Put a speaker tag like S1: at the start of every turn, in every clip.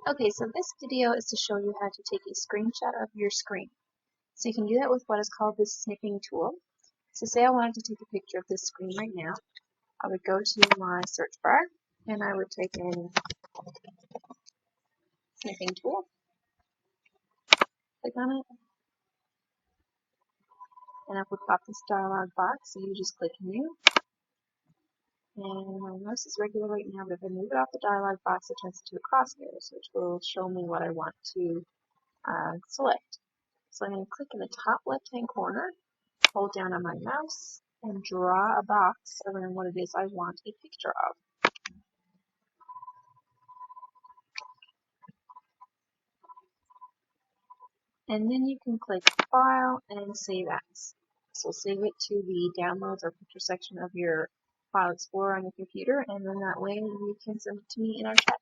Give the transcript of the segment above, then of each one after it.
S1: Okay, so this video is to show you how to take a screenshot of your screen. So you can do that with what is called the snipping tool. So say I wanted to take a picture of this screen right now. I would go to my search bar and I would type in snipping tool, click on it, and it would pop this dialog box. So you just click new. And my mouse is regular right now, but if I move it off the dialog box, it turns into a crosshairs, which will show me what I want to select. So I'm going to click in the top left-hand corner, hold down on my mouse, and draw a box around what it is I want a picture of. And then you can click File and Save As. So save it to the Downloads or Picture section of your File Explorer on your computer, and then that way you can send it to me in our chat.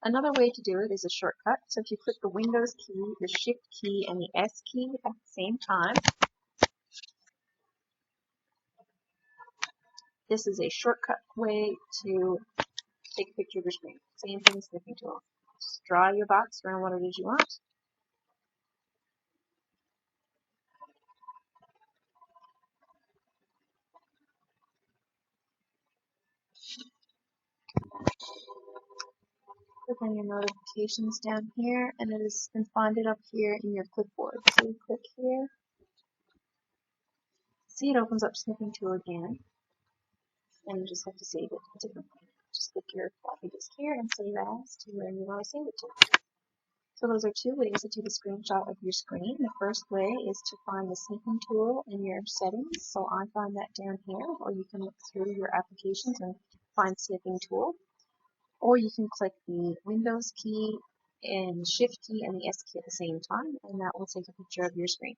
S1: Another way to do it is a shortcut. So if you click the Windows key, the Shift key, and the S key at the same time, this is a shortcut way to take a picture of your screen. Same thing as Snipping Tool. Just draw your box around what it is you want. Click on your notifications down here, and it has been finded up here in your clipboard. So you click here. See, it opens up Snipping Tool again, and you just have to save it differently. Just click your floppy disk here and save as to where you want to save it to. So those are two ways to take a screenshot of your screen. The first way is to find the Snipping Tool in your settings. So I find that down here, or you can look through your applications and find Snipping Tool. Or you can click the Windows key and Shift key and the S key at the same time, and that will take a picture of your screen.